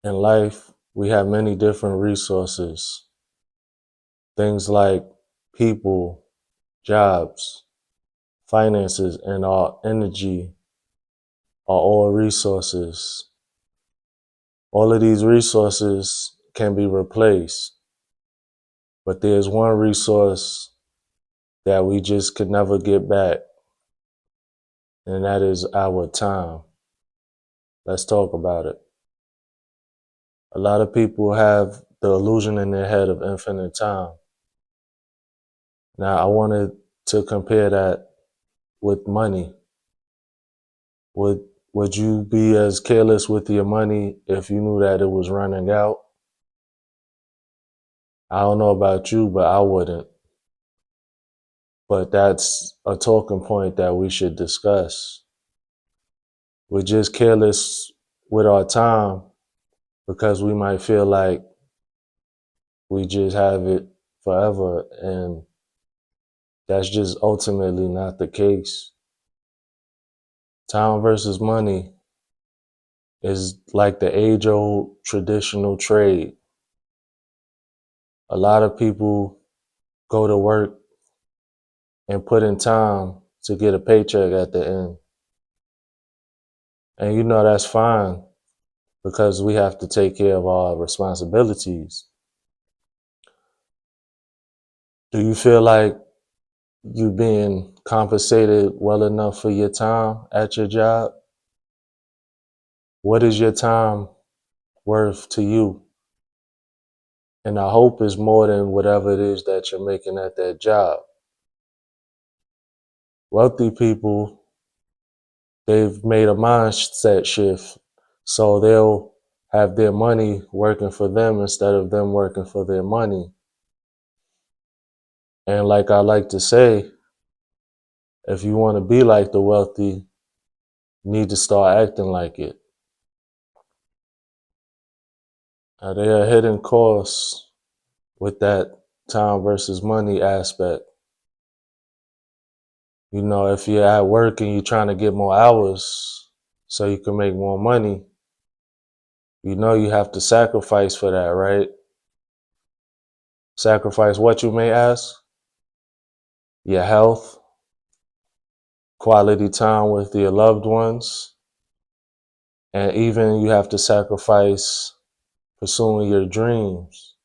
In life, we have many different resources. Things like people, jobs, finances, and our energy are all resources. All of these resources can be replaced, but there's one resource that we just could never get back, and that is our time. Let's talk about it. A lot of people have the illusion in their head of infinite time. Now, I wanted to compare that with money. Would would you be as careless with your money if you knew that it was running out? I don't know about you, but I wouldn't. But that's a talking point that we should discuss. We're just careless with our time because we might feel like we just have it forever, and that's just ultimately not the case. Time versus money is like the age old traditional trade. A lot of people go to work and put in time to get a paycheck at the end. And that's fine because we have to take care of our responsibilities. Do you feel like you being compensated well enough for your time at your job? What is your time worth to you? And I hope it's more than whatever it is that you're making at that job. Wealthy people, they've made a mindset shift, so they'll have their money working for them instead of them working for their money. And like I like to say, if you want to be like the wealthy, you need to start acting like it. Now, there are hidden costs with that time versus money aspect. If you're at work and you're trying to get more hours so you can make more money, you have to sacrifice for that, right? Sacrifice what, you may ask? Your health, quality time with your loved ones, and even you have to sacrifice pursuing your dreams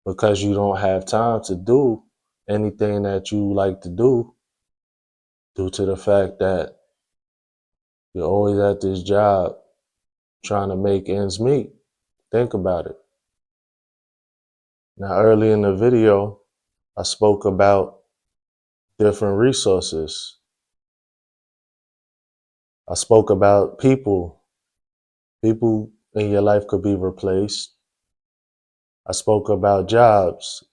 because you don't have time to do anything that you like to do due to the fact that you're always at this job trying to make ends meet. Think about it. Now, early in the video, I spoke about different resources. I spoke about people. People in your life could be replaced. I spoke about jobs.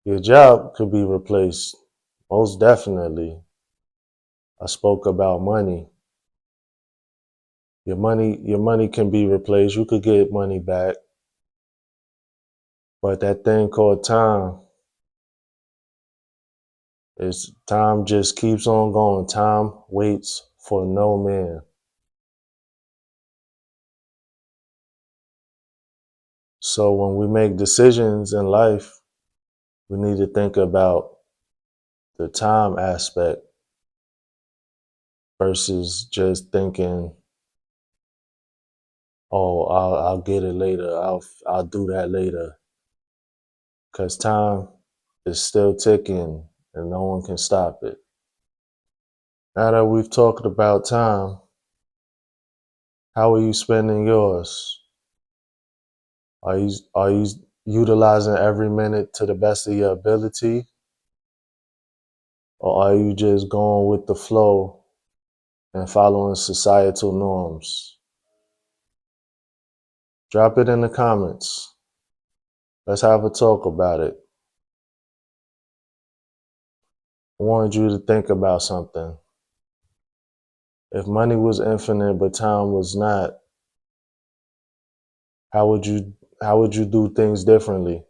Your job could be replaced, most definitely. I spoke about money. Your money can be replaced. You could get money back. But that thing called time, is time just keeps on going. Time waits for no man. So when we make decisions in life, we need to think about the time aspect versus just thinking, "Oh, I'll get it later. I'll do that later." Because time is still ticking and no one can stop it. Now that we've talked about time, how are you spending yours? Are you utilizing every minute to the best of your ability? Or are you just going with the flow and following societal norms? Drop it in the comments. Let's have a talk about it. I wanted you to think about something. If money was infinite but time was not, how would you do things differently?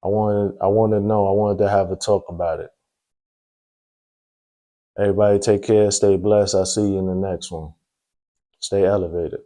I wanted to know. I wanted to have a talk about it. Everybody take care, stay blessed. I'll see you in the next one. Stay elevated.